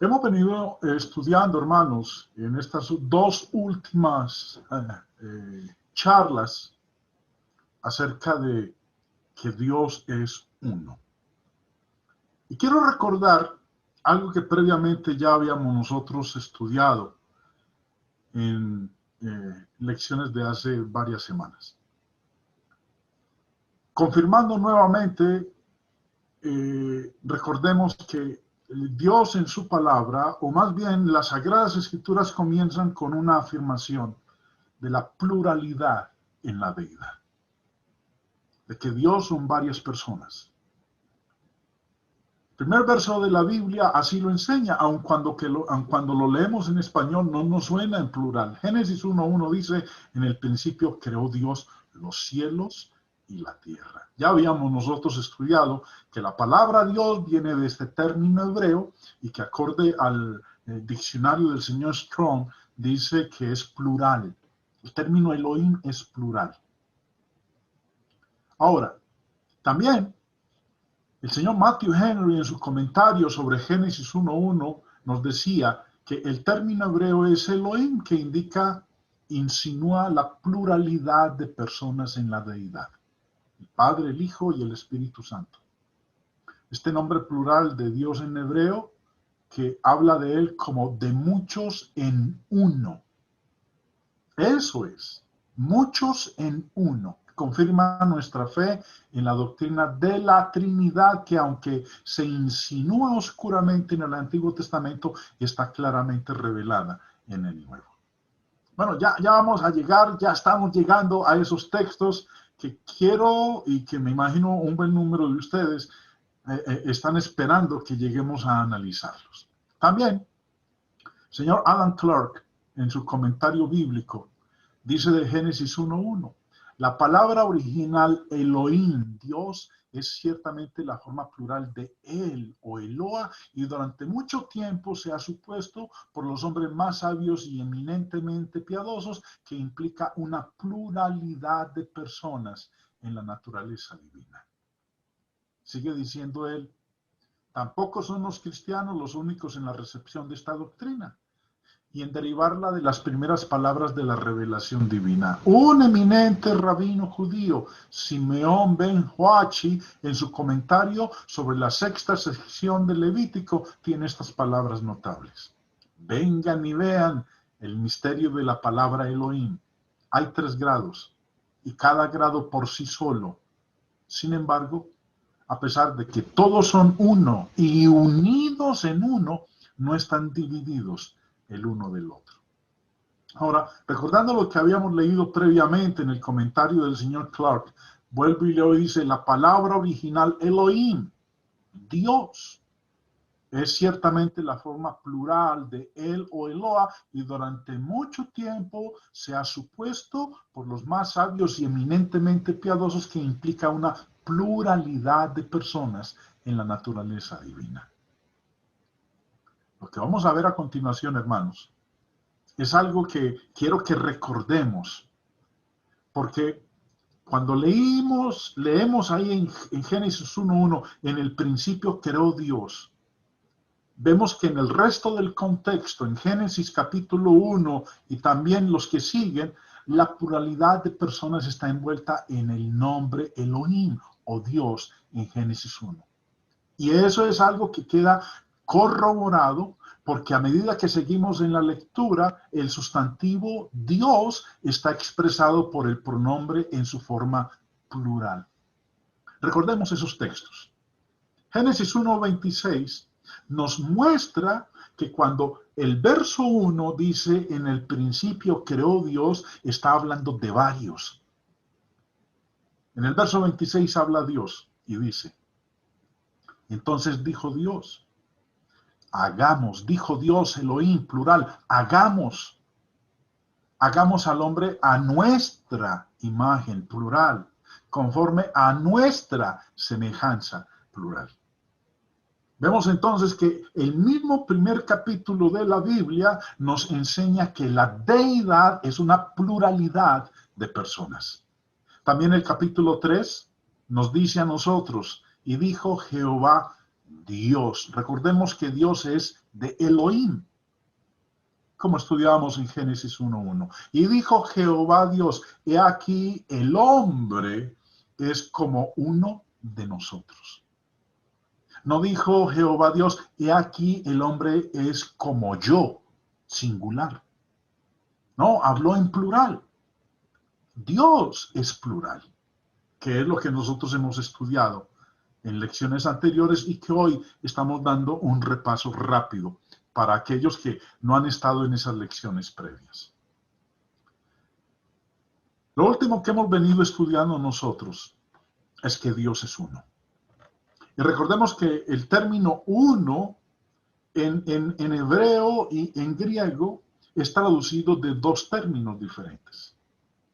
Hemos venido estudiando, hermanos, en estas dos últimas charlas acerca de que Dios es uno. Y quiero recordar algo que previamente ya habíamos nosotros estudiado en lecciones de hace varias semanas. Confirmando nuevamente, recordemos que Dios en su palabra, o más bien las Sagradas Escrituras, comienzan con una afirmación de la pluralidad en la deidad, de que Dios son varias personas. El primer verso de la Biblia así lo enseña, aun cuando lo leemos en español no nos suena en plural. Génesis 1:1 dice, en el principio creó Dios los cielos y la tierra. Ya habíamos nosotros estudiado que la palabra Dios viene de este término hebreo y que acorde al diccionario del señor Strong dice que es plural. El término Elohim es plural. Ahora, también el señor Matthew Henry en su comentario sobre Génesis 1:1 nos decía que el término hebreo es Elohim, que insinúa la pluralidad de personas en la deidad. El Padre, el Hijo y el Espíritu Santo. Este nombre plural de Dios en hebreo, que habla de él como de muchos en uno. Eso es, muchos en uno. Confirma nuestra fe en la doctrina de la Trinidad, que aunque se insinúa oscuramente en el Antiguo Testamento, está claramente revelada en el Nuevo. Bueno, ya vamos a llegar, ya estamos llegando a esos textos que quiero y que me imagino un buen número de ustedes están esperando que lleguemos a analizarlos. También, señor Alan Clark, en su comentario bíblico, dice de Génesis 1:1, la palabra original Elohim, Dios, es ciertamente la forma plural de El o Eloa, y durante mucho tiempo se ha supuesto por los hombres más sabios y eminentemente piadosos que implica una pluralidad de personas en la naturaleza divina. Sigue diciendo él, tampoco son los cristianos los únicos en la recepción de esta doctrina y en derivarla de las primeras palabras de la revelación divina. Un eminente rabino judío, Simeón ben Joachi, en su comentario sobre la sexta sección del Levítico, tiene estas palabras notables. Vengan y vean el misterio de la palabra Elohim. Hay 3 grados, y cada grado por sí solo. Sin embargo, a pesar de que todos son uno y unidos en uno, no están divididos el uno del otro. Ahora, recordando lo que habíamos leído previamente en el comentario del señor Clark, vuelve y le dice, la palabra original Elohim, Dios, es ciertamente la forma plural de El o Eloa, y durante mucho tiempo se ha supuesto por los más sabios y eminentemente piadosos que implica una pluralidad de personas en la naturaleza divina. Lo que vamos a ver a continuación, hermanos, es algo que quiero que recordemos, porque cuando leemos ahí en Génesis 1:1, en el principio creó Dios, vemos que en el resto del contexto, en Génesis capítulo 1 y también los que siguen, la pluralidad de personas está envuelta en el nombre Elohim o Dios en Génesis 1. Y eso es algo que queda corroborado porque a medida que seguimos en la lectura, el sustantivo Dios está expresado por el pronombre en su forma plural. Recordemos esos textos. Génesis 1:26 nos muestra que cuando el verso 1 dice en el principio creó Dios, está hablando de varios. En el verso 26 habla Dios y dice, entonces dijo Dios, hagamos, dijo Dios, Elohim, plural, hagamos al hombre a nuestra imagen, plural, conforme a nuestra semejanza, plural. Vemos entonces que el mismo primer capítulo de la Biblia nos enseña que la deidad es una pluralidad de personas. También el capítulo 3 nos dice a nosotros, y dijo Jehová Dios. Recordemos que Dios es de Elohim, como estudiábamos en Génesis 1:1. Y dijo Jehová Dios, he aquí el hombre es como uno de nosotros. No dijo Jehová Dios, he aquí el hombre es como yo, singular. No, habló en plural. Dios es plural, que es lo que nosotros hemos estudiado en lecciones anteriores y que hoy estamos dando un repaso rápido para aquellos que no han estado en esas lecciones previas. Lo último que hemos venido estudiando nosotros es que Dios es uno. Y recordemos que el término uno en hebreo y en griego es traducido de dos términos diferentes.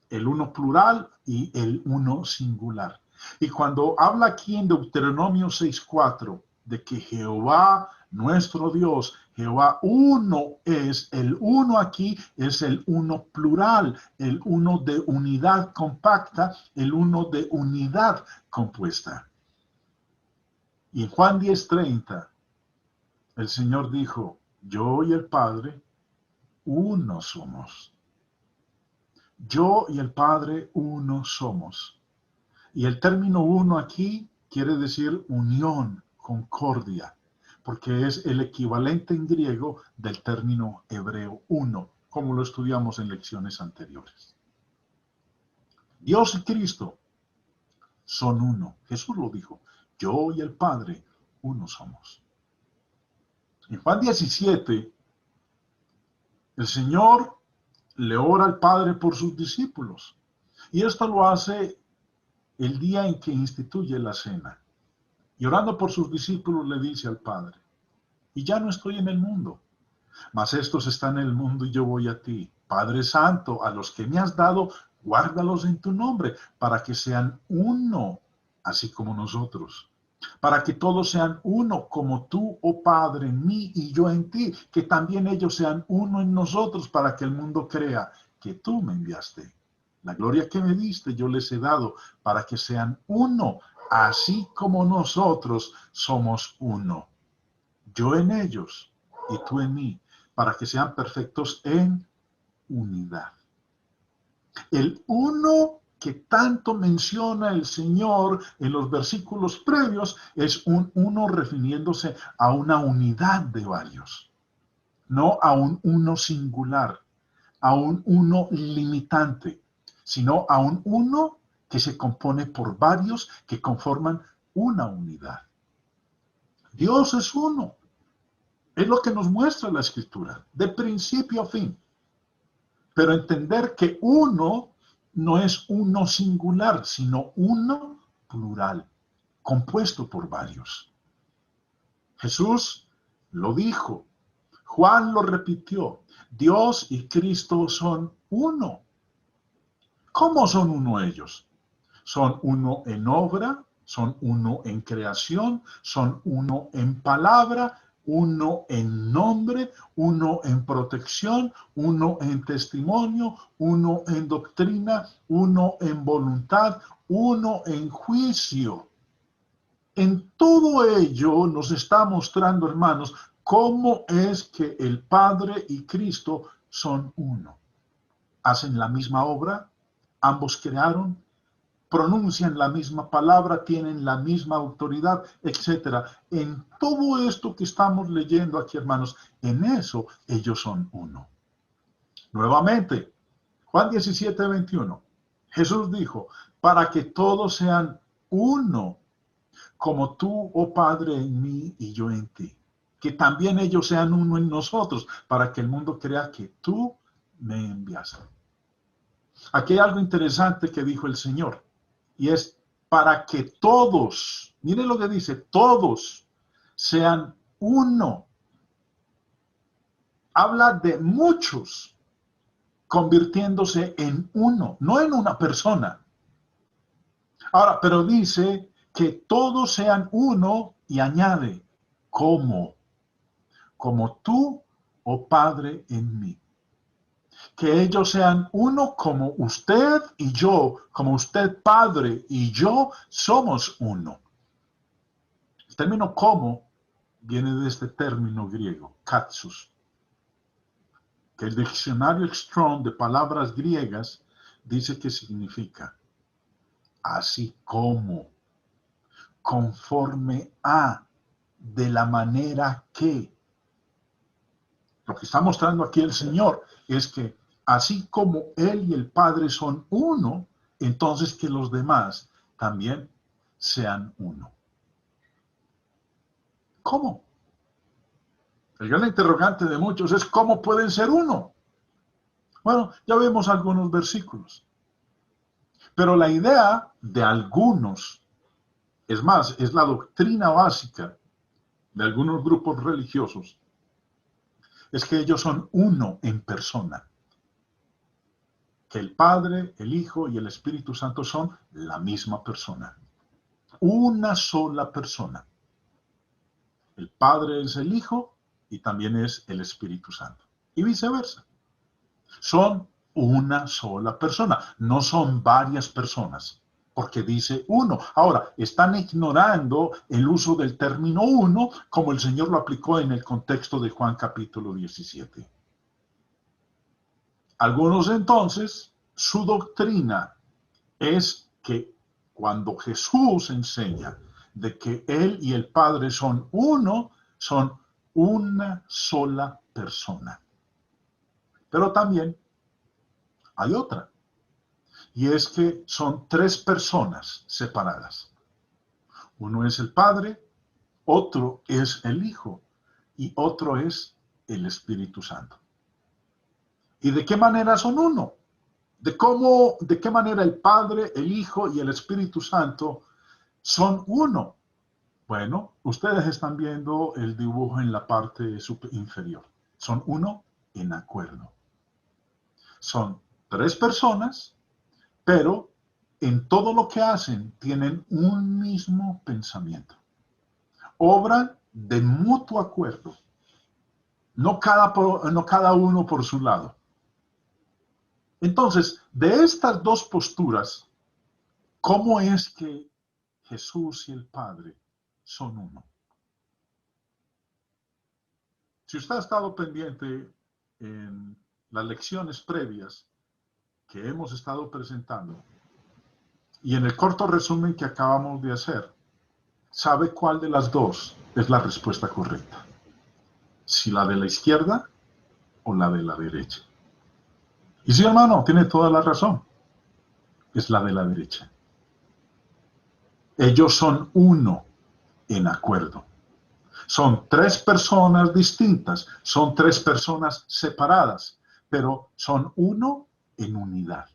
El uno plural y el uno singular. Y cuando habla aquí en Deuteronomio 6:4 de que Jehová, nuestro Dios, Jehová uno es, el uno aquí es el uno plural, el uno de unidad compacta, el uno de unidad compuesta. Y en Juan 10:30, el Señor dijo, yo y el Padre, uno somos. Yo y el Padre, uno somos. Y el término uno aquí quiere decir unión, concordia, porque es el equivalente en griego del término hebreo uno, como lo estudiamos en lecciones anteriores. Dios y Cristo son uno. Jesús lo dijo, yo y el Padre, uno somos. En Juan 17, el Señor le ora al Padre por sus discípulos. Y esto lo hace el día en que instituye la cena. Y orando por sus discípulos le dice al Padre, y ya no estoy en el mundo, mas estos están en el mundo y yo voy a ti. Padre Santo, a los que me has dado, guárdalos en tu nombre, para que sean uno, así como nosotros. Para que todos sean uno, como tú, oh Padre, en mí y yo en ti, que también ellos sean uno en nosotros, para que el mundo crea que tú me enviaste. La gloria que me diste yo les he dado, para que sean uno, así como nosotros somos uno. Yo en ellos y tú en mí, para que sean perfectos en unidad. El uno que tanto menciona el Señor en los versículos previos es un uno refiriéndose a una unidad de varios, no a un uno singular, a un uno limitante, sino a un uno que se compone por varios que conforman una unidad. Dios es uno. Es lo que nos muestra la Escritura, de principio a fin. Pero entender que uno no es uno singular, sino uno plural, compuesto por varios. Jesús lo dijo, Juan lo repitió, Dios y Cristo son uno. ¿Cómo son uno ellos? Son uno en obra, son uno en creación, son uno en palabra, uno en nombre, uno en protección, uno en testimonio, uno en doctrina, uno en voluntad, uno en juicio. En todo ello nos está mostrando, hermanos, cómo es que el Padre y Cristo son uno. Hacen la misma obra, ambos crearon, pronuncian la misma palabra, tienen la misma autoridad, etc. En todo esto que estamos leyendo aquí, hermanos, en eso ellos son uno. Nuevamente, Juan 17:21, Jesús dijo, para que todos sean uno, como tú, oh Padre, en mí y yo en ti. Que también ellos sean uno en nosotros, para que el mundo crea que tú me enviaste. Aquí hay algo interesante que dijo el Señor. Y es para que todos, miren lo que dice, todos sean uno. Habla de muchos convirtiéndose en uno, no en una persona. Ahora, pero dice que todos sean uno y añade, ¿cómo? Como tú, oh Padre, en mí. Que ellos sean uno como usted y yo, como usted Padre y yo somos uno. El término como viene de este término griego, katsus, que el diccionario Strong de palabras griegas dice que significa así como, conforme a, de la manera que. Lo que está mostrando aquí el Señor es que así como Él y el Padre son uno, entonces que los demás también sean uno. ¿Cómo? El gran interrogante de muchos es ¿cómo pueden ser uno? Bueno, ya vemos algunos versículos. Pero la idea de algunos, es más, es la doctrina básica de algunos grupos religiosos, es que ellos son uno en persona. Que el Padre, el Hijo y el Espíritu Santo son la misma persona. Una sola persona. El Padre es el Hijo y también es el Espíritu Santo. Y viceversa. Son una sola persona, no son varias personas, porque dice uno. Ahora, están ignorando el uso del término uno como el Señor lo aplicó en el contexto de Juan capítulo 17. Algunos entonces, su doctrina es que cuando Jesús enseña de que Él y el Padre son uno, son una sola persona. Pero también hay otra, y es que son tres personas separadas. Uno es el Padre, otro es el Hijo y otro es el Espíritu Santo. ¿Y de qué manera son uno? ¿De qué manera el Padre, el Hijo y el Espíritu Santo son uno? Bueno, ustedes están viendo el dibujo en la parte inferior. Son uno en acuerdo. Son tres personas, pero en todo lo que hacen tienen un mismo pensamiento. Obran de mutuo acuerdo, no cada uno por su lado. Entonces, de estas dos posturas, ¿cómo es que Jesús y el Padre son uno? Si usted ha estado pendiente en las lecciones previas que hemos estado presentando y en el corto resumen que acabamos de hacer, sabe cuál de las dos es la respuesta correcta. Si la de la izquierda o la de la derecha. Y sí, hermano, tiene toda la razón. Es la de la derecha. Ellos son uno en acuerdo. Son tres personas distintas, son tres personas separadas, pero son uno en unidad.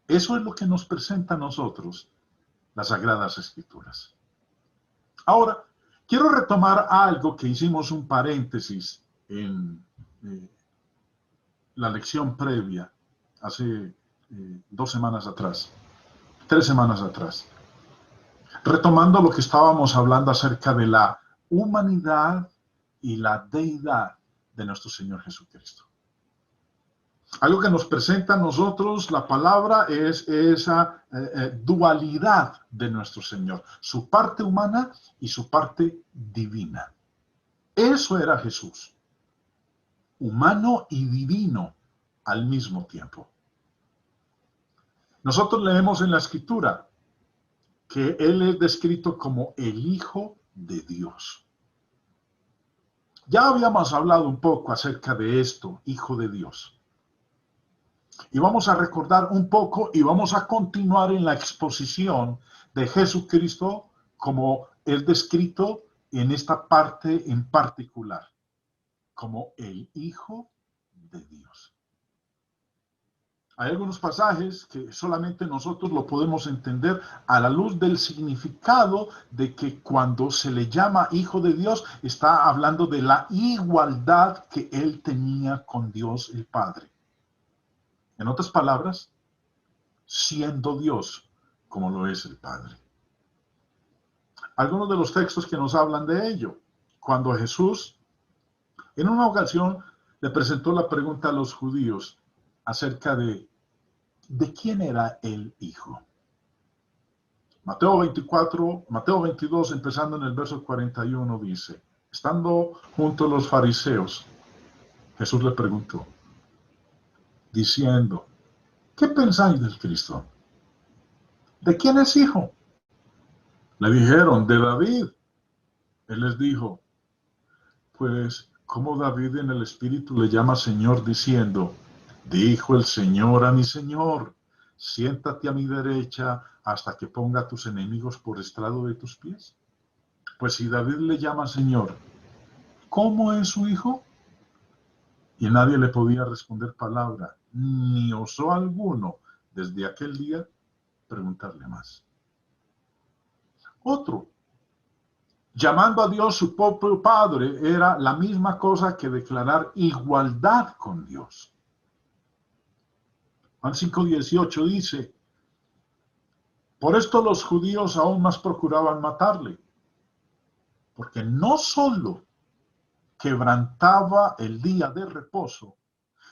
Eso es lo que nos presenta a nosotros las Sagradas Escrituras. Ahora, quiero retomar algo que hicimos un paréntesis en la lección previa, hace 2 semanas atrás, 3 semanas atrás, retomando lo que estábamos hablando acerca de la humanidad y la deidad de nuestro Señor Jesucristo. Algo que nos presenta a nosotros la palabra es esa dualidad de nuestro Señor, su parte humana y su parte divina. Eso era Jesús, humano y divino al mismo tiempo. Nosotros leemos en la Escritura que Él es descrito como el Hijo de Dios. Ya habíamos hablado un poco acerca de esto, Hijo de Dios. Y vamos a recordar un poco y vamos a continuar en la exposición de Jesucristo como es descrito en esta parte en particular, como el Hijo de Dios. Hay algunos pasajes que solamente nosotros lo podemos entender a la luz del significado de que cuando se le llama Hijo de Dios, está hablando de la igualdad que él tenía con Dios el Padre. En otras palabras, siendo Dios como lo es el Padre. Algunos de los textos que nos hablan de ello. Cuando Jesús, en una ocasión, le presentó la pregunta a los judíos acerca de quién era el Hijo. Mateo 22, empezando en el verso 41, dice: Estando junto a los fariseos, Jesús le preguntó, diciendo, ¿qué pensáis del Cristo? ¿De quién es hijo? Le dijeron, de David. Él les dijo, pues, ¿cómo David en el Espíritu le llama Señor diciendo, dijo el Señor a mi Señor, siéntate a mi derecha hasta que ponga a tus enemigos por estrado de tus pies? Pues si David le llama Señor, ¿cómo es su hijo? Y nadie le podía responder palabra, ni osó alguno desde aquel día preguntarle más. Otro, llamando a Dios su propio Padre, era la misma cosa que declarar igualdad con Dios. Juan 5:18 dice, por esto los judíos aún más procuraban matarle, porque no solo quebrantaba el día de reposo,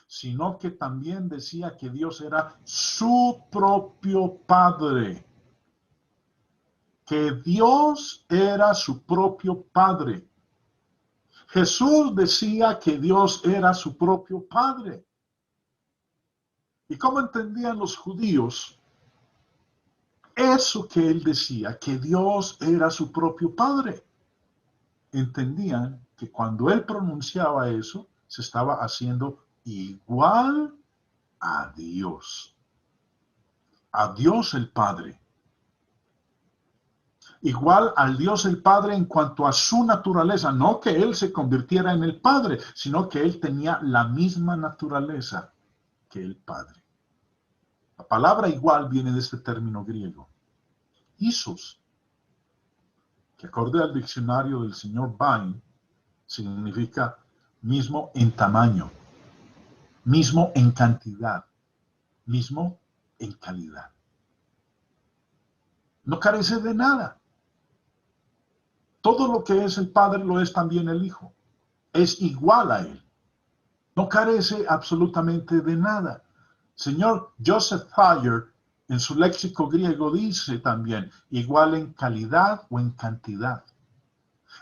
sino que también decía que Dios era su propio Padre. Que Dios era su propio Padre. Jesús decía que Dios era su propio Padre. ¿Y cómo entendían los judíos eso que él decía, que Dios era su propio Padre? Entendían que cuando él pronunciaba eso, se estaba haciendo igual a Dios el Padre. Igual al Dios el Padre en cuanto a su naturaleza, no que él se convirtiera en el Padre, sino que él tenía la misma naturaleza que el Padre. La palabra igual viene de este término griego, isos, que acorde al diccionario del señor Bain, significa mismo en tamaño, mismo en cantidad, mismo en calidad. No carece de nada. Todo lo que es el Padre lo es también el Hijo. Es igual a Él. No carece absolutamente de nada. Señor Joseph Thayer, en su léxico griego, dice también, igual en calidad o en cantidad.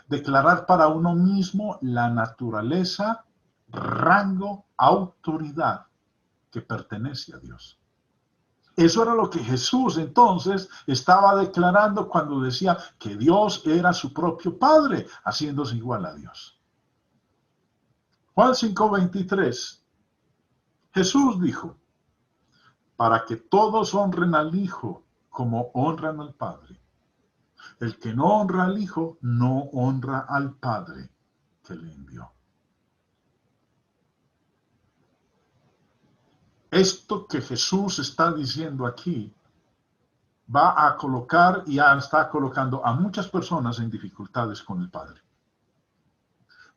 Declarar para uno mismo la naturaleza, rango, autoridad que pertenece a Dios. Eso era lo que Jesús entonces estaba declarando cuando decía que Dios era su propio Padre, haciéndose igual a Dios. Juan 5:23, Jesús dijo, para que todos honren al Hijo como honran al Padre. El que no honra al Hijo, no honra al Padre que le envió. Esto que Jesús está diciendo aquí va a colocar y ya está colocando a muchas personas en dificultades con el Padre.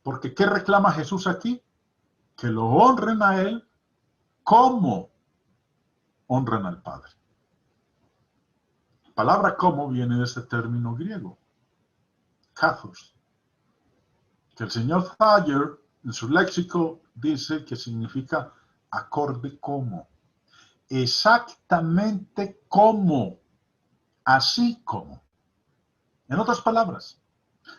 Porque ¿qué reclama Jesús aquí? Que lo honren a Él como honran al Padre. La palabra como viene de este término griego, kathos, que el señor Thayer en su léxico dice que significa acorde como, exactamente como, así como. En otras palabras,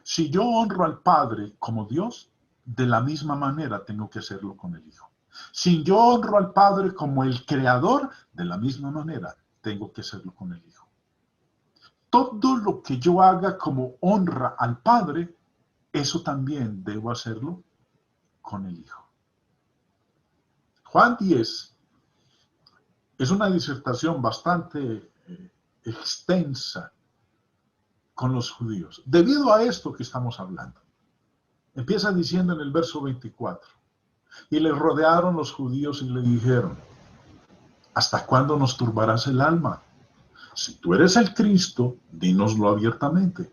si yo honro al Padre como Dios, de la misma manera tengo que hacerlo con el Hijo. Si yo honro al Padre como el Creador, de la misma manera tengo que hacerlo con el Hijo. Todo lo que yo haga como honra al Padre, eso también debo hacerlo con el Hijo. Juan 10 es una disertación bastante extensa con los judíos, debido a esto que estamos hablando. Empieza diciendo en el verso 24, y le rodearon los judíos y le dijeron, ¿hasta cuándo nos turbarás el alma? Si tú eres el Cristo, dínoslo abiertamente.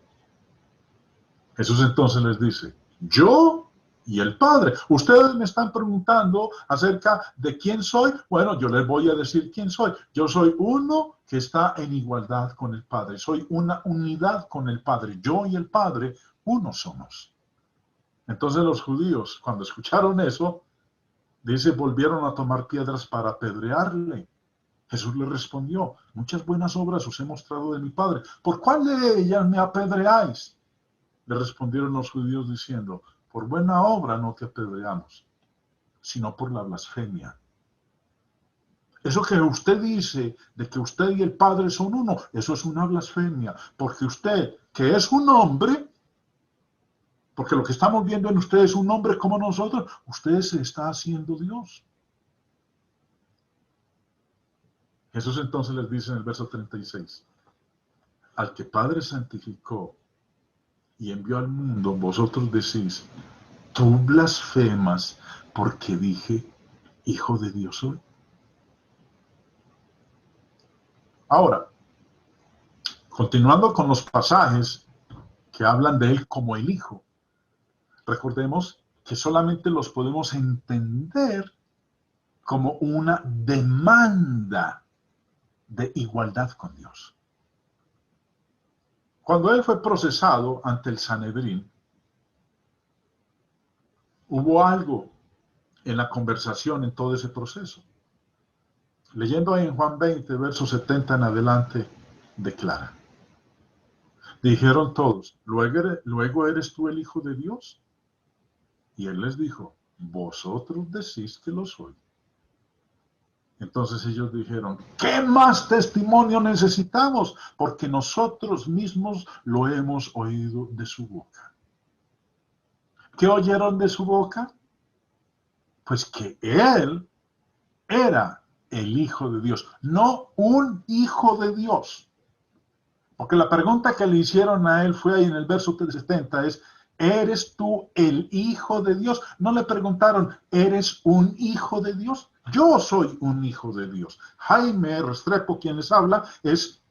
Jesús entonces les dice, yo y el Padre. Ustedes me están preguntando acerca de quién soy. Bueno, yo les voy a decir quién soy. Yo soy uno que está en igualdad con el Padre. Soy una unidad con el Padre. Yo y el Padre, uno somos. Entonces los judíos, cuando escucharon eso, dice, volvieron a tomar piedras para apedrearle. Jesús le respondió, muchas buenas obras os he mostrado de mi Padre. ¿Por cuál de ellas me apedreáis? Le respondieron los judíos diciendo, por buena obra no te apedreamos, sino por la blasfemia. Eso que usted dice de que usted y el Padre son uno, eso es una blasfemia, porque usted, que es un hombre, porque lo que estamos viendo en usted es un hombre como nosotros, usted se está haciendo Dios. Jesús entonces les dice en el verso 36, al que Padre santificó y envió al mundo, vosotros decís, tú blasfemas porque dije, Hijo de Dios soy. Ahora, continuando con los pasajes que hablan de él como el Hijo, recordemos que solamente los podemos entender como una demanda de igualdad con Dios. Cuando él fue procesado ante el Sanedrín, hubo algo en la conversación en todo ese proceso. Leyendo ahí en Juan 20, verso 70 en adelante, declara. Dijeron todos, ¿luego eres tú el Hijo de Dios? Y él les dijo, vosotros decís que lo soy. Entonces ellos dijeron, ¿qué más testimonio necesitamos? Porque nosotros mismos lo hemos oído de su boca. ¿Qué oyeron de su boca? Pues que él era el Hijo de Dios, no un hijo de Dios. Porque la pregunta que le hicieron a él fue ahí en el verso 70 es, ¿eres tú el Hijo de Dios? No le preguntaron, ¿eres un hijo de Dios? Yo soy un hijo de Dios. Jaime Restrepo, quien les habla, es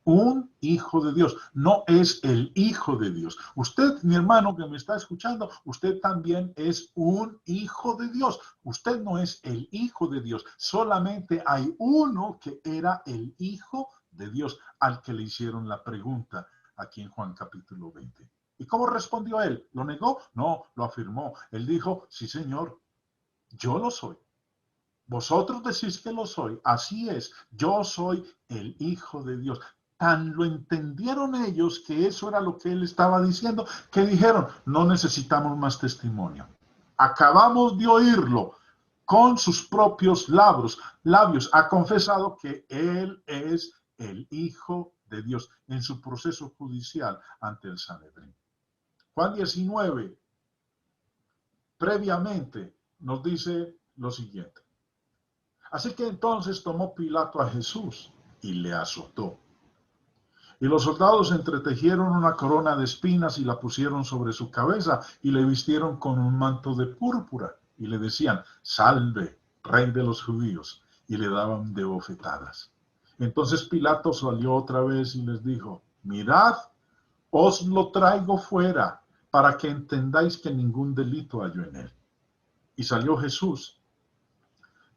un hijo de Dios, no es el Hijo de Dios. Usted, mi hermano que me está escuchando, usted también es un hijo de Dios. Usted no es el Hijo de Dios, solamente hay uno que era el Hijo de Dios, al que le hicieron la pregunta aquí en Juan capítulo 20. ¿Y cómo respondió él? ¿Lo negó? No, lo afirmó. Él dijo, sí, Señor, yo lo soy. Vosotros decís que lo soy. Así es, yo soy el Hijo de Dios. Tan lo entendieron ellos que eso era lo que él estaba diciendo, que dijeron, no necesitamos más testimonio. Acabamos de oírlo con sus propios labios. Ha confesado que él es el Hijo de Dios en su proceso judicial ante el Sanedrín. Juan 19, previamente, nos dice lo siguiente. Así que entonces tomó Pilato a Jesús y le azotó. Y los soldados entretejieron una corona de espinas y la pusieron sobre su cabeza y le vistieron con un manto de púrpura y le decían, salve, rey de los judíos, y le daban de bofetadas. Entonces Pilato salió otra vez y les dijo, mirad, os lo traigo fuera para que entendáis que ningún delito halló en él. Y salió Jesús,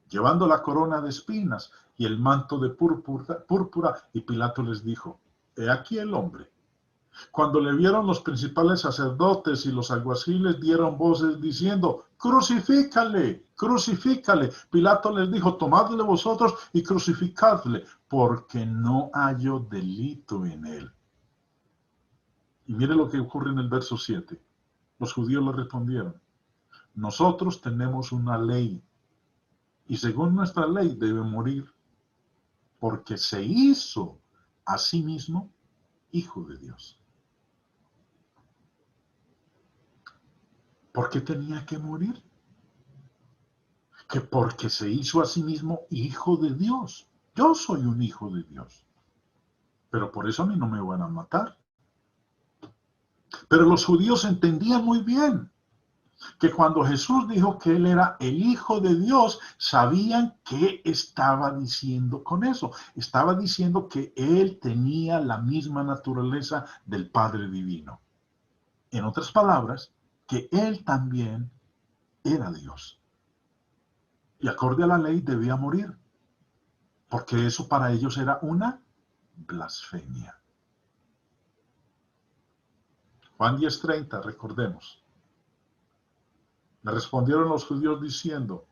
llevando la corona de espinas y el manto de púrpura, y Pilato les dijo, he aquí el hombre. Cuando le vieron los principales sacerdotes y los alguaciles dieron voces diciendo, crucifícale, crucifícale. Pilato les dijo, tomadle vosotros y crucificadle, porque no hallo delito en él. Y mire lo que ocurre en el verso 7. Los judíos le respondieron, nosotros tenemos una ley, y según nuestra ley debe morir, porque se hizo a sí mismo Hijo de Dios. ¿Por qué tenía que morir? Que porque se hizo a sí mismo Hijo de Dios. Yo soy un hijo de Dios. Pero por eso a mí no me van a matar. Pero los judíos entendían muy bien que cuando Jesús dijo que él era el Hijo de Dios, sabían qué estaba diciendo con eso. Estaba diciendo que él tenía la misma naturaleza del Padre Divino. En otras palabras, que él también era Dios. Y acorde a la ley debía morir, porque eso para ellos era una blasfemia. Juan 10:30, recordemos. Le respondieron los judíos diciendo,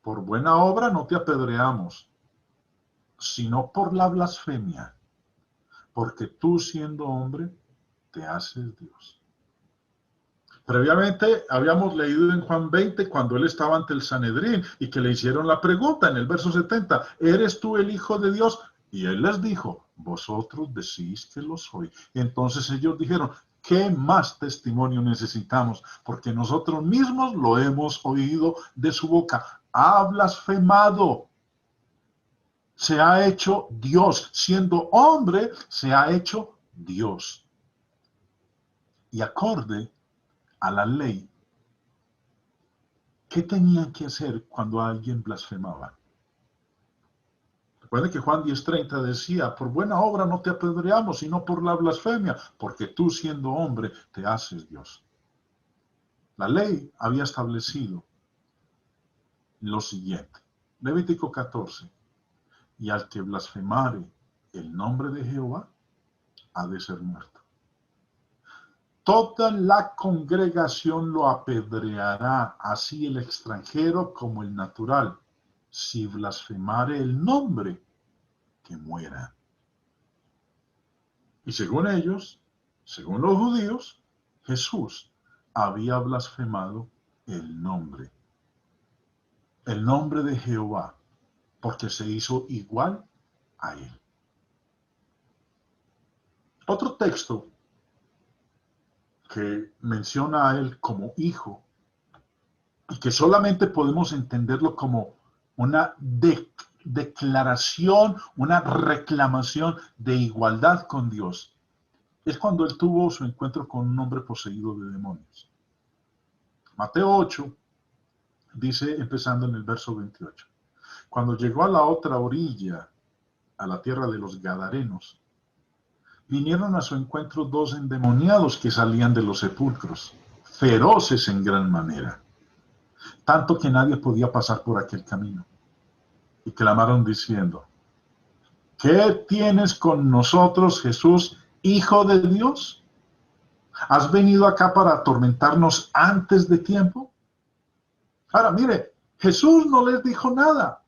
por buena obra no te apedreamos, sino por la blasfemia, porque tú siendo hombre, te haces Dios. Previamente habíamos leído en Juan 20 cuando él estaba ante el Sanedrín y que le hicieron la pregunta en el verso 70, ¿eres tú el Hijo de Dios? Y él les dijo, vosotros decís que lo soy. Y entonces ellos dijeron, ¿qué más testimonio necesitamos? Porque nosotros mismos lo hemos oído de su boca. Ha blasfemado. Se ha hecho Dios. Siendo hombre, se ha hecho Dios. Y acorde a la ley, ¿qué tenían que hacer cuando alguien blasfemaba? Recuerden que Juan 10:30 decía, por buena obra no te apedreamos, sino por la blasfemia, porque tú siendo hombre te haces Dios. La ley había establecido lo siguiente. Levítico 14. Y al que blasfemare el nombre de Jehová, ha de ser muerto. Toda la congregación lo apedreará, así el extranjero como el natural. Si blasfemare el nombre, que muera. Y según ellos, según los judíos, Jesús había blasfemado el nombre de Jehová, porque se hizo igual a él. Otro texto que menciona a él como hijo y que solamente podemos entenderlo como una declaración, una reclamación de igualdad con Dios, es cuando él tuvo su encuentro con un hombre poseído de demonios. Mateo 8 dice, empezando en el verso 28, cuando llegó a la otra orilla, a la tierra de los Gadarenos, vinieron a su encuentro dos endemoniados que salían de los sepulcros, feroces en gran manera, tanto que nadie podía pasar por aquel camino. Y clamaron diciendo, ¿qué tienes con nosotros, Jesús, Hijo de Dios? ¿Has venido acá para atormentarnos antes de tiempo? Ahora, mire, Jesús no les dijo nada.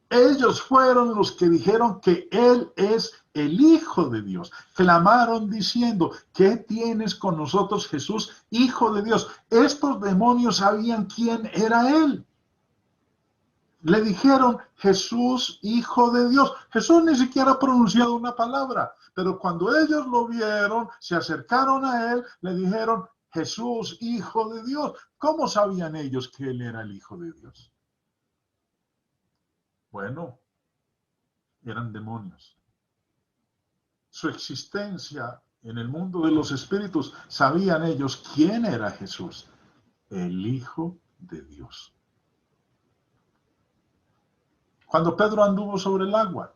Ellos fueron los que dijeron que Él es el Hijo de Dios. Clamaron diciendo, ¿qué tienes con nosotros, Jesús, Hijo de Dios? Estos demonios sabían quién era Él. Le dijeron, Jesús, Hijo de Dios. Jesús ni siquiera ha pronunciado una palabra, pero cuando ellos lo vieron, se acercaron a Él, le dijeron, Jesús, Hijo de Dios. ¿Cómo sabían ellos que Él era el Hijo de Dios? Bueno, eran demonios. Su existencia en el mundo de los espíritus, sabían ellos quién era Jesús, el Hijo de Dios. Cuando Pedro anduvo sobre el agua,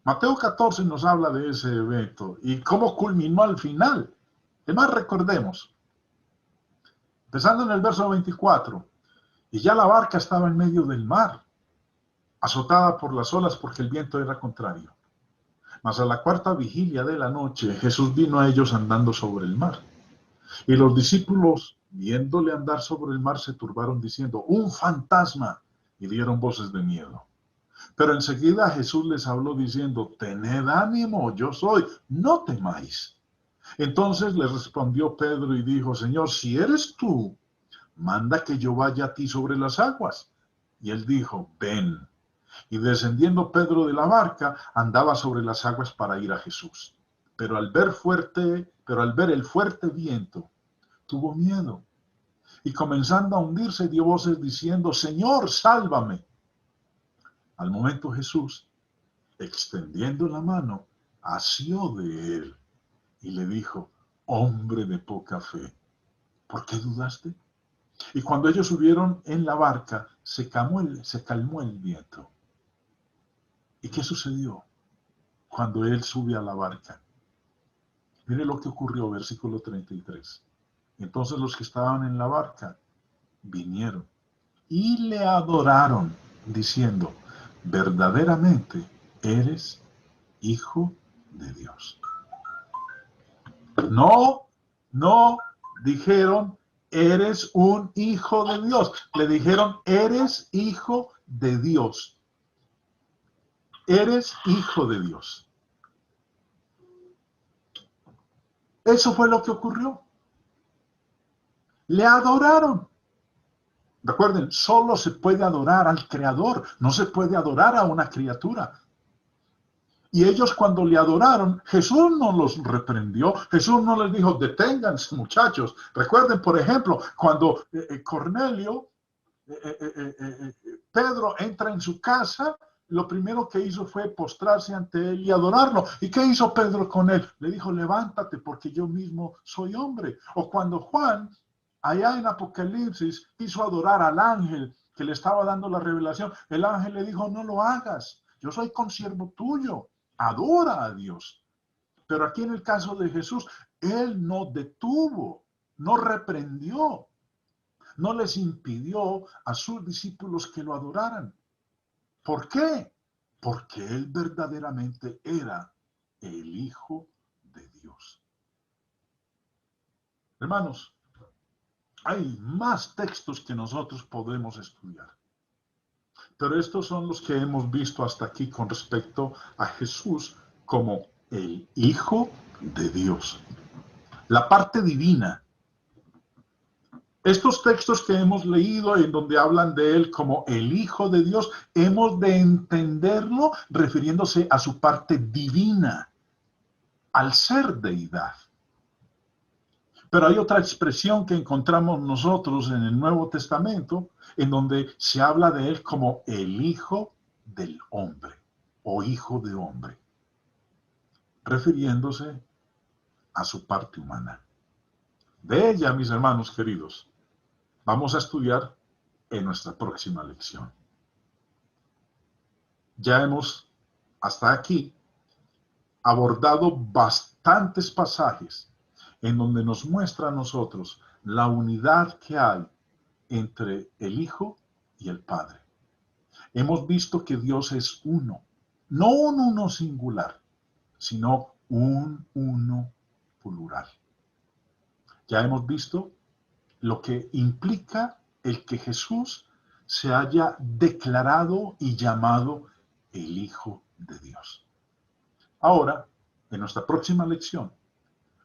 Mateo 14 nos habla de ese evento y cómo culminó al final. Además, recordemos, empezando en el verso 24, y ya la barca estaba en medio del mar, azotada por las olas porque el viento era contrario. Mas a la cuarta vigilia de la noche, Jesús vino a ellos andando sobre el mar. Y los discípulos, viéndole andar sobre el mar, se turbaron diciendo, ¡un fantasma! Y dieron voces de miedo. Pero enseguida Jesús les habló diciendo, tened ánimo, yo soy, no temáis. Entonces les respondió Pedro y dijo, Señor, si eres tú, manda que yo vaya a ti sobre las aguas. Y él dijo, ven. Y descendiendo Pedro de la barca, andaba sobre las aguas para ir a Jesús. Pero al ver el fuerte viento, tuvo miedo. Y comenzando a hundirse, dio voces diciendo, Señor, sálvame. Al momento Jesús, extendiendo la mano, asió de él y le dijo, hombre de poca fe, ¿por qué dudaste? Y cuando ellos subieron en la barca, se calmó el viento. ¿Y qué sucedió cuando él sube a la barca? Mire lo que ocurrió, versículo 33. Entonces los que estaban en la barca vinieron y le adoraron, diciendo, verdaderamente eres Hijo de Dios. No dijeron, eres un hijo de Dios. Le dijeron, eres hijo de Dios. Eres hijo de Dios. Eso fue lo que ocurrió. Le adoraron. Recuerden, solo se puede adorar al Creador, no se puede adorar a una criatura. Y ellos cuando le adoraron, Jesús no los reprendió, Jesús no les dijo, deténganse muchachos. Recuerden, por ejemplo, cuando Cornelio, Pedro entra en su casa, lo primero que hizo fue postrarse ante él y adorarlo. ¿Y qué hizo Pedro con él? Le dijo, levántate porque yo mismo soy hombre. O cuando Juan, allá en Apocalipsis, quiso adorar al ángel que le estaba dando la revelación, el ángel le dijo, no lo hagas, yo soy consiervo tuyo. Adora a Dios. Pero aquí en el caso de Jesús, Él no detuvo, no reprendió, no les impidió a sus discípulos que lo adoraran. ¿Por qué? Porque Él verdaderamente era el Hijo de Dios. Hermanos, hay más textos que nosotros podemos estudiar. Pero estos son los que hemos visto hasta aquí con respecto a Jesús como el Hijo de Dios. La parte divina. Estos textos que hemos leído en donde hablan de Él como el Hijo de Dios, hemos de entenderlo refiriéndose a su parte divina, al ser deidad. Pero hay otra expresión que encontramos nosotros en el Nuevo Testamento, en donde se habla de Él como el Hijo del Hombre o Hijo de Hombre, refiriéndose a su parte humana. De ella, mis hermanos queridos, vamos a estudiar en nuestra próxima lección. Ya hemos, hasta aquí, abordado bastantes pasajes en donde nos muestra a nosotros la unidad que hay entre el Hijo y el Padre. Hemos visto que Dios es uno, no un uno singular, sino un uno plural. Ya hemos visto lo que implica el que Jesús se haya declarado y llamado el Hijo de Dios. Ahora, en nuestra próxima lección,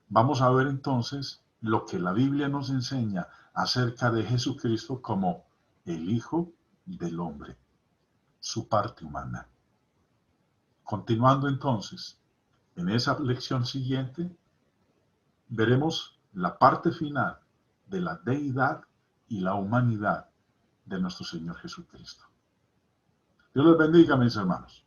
vamos a ver entonces lo que la Biblia nos enseña acerca de Jesucristo como el Hijo del Hombre, su parte humana. Continuando entonces, en esa lección siguiente, veremos la parte final de la deidad y la humanidad de nuestro Señor Jesucristo. Dios les bendiga, mis hermanos.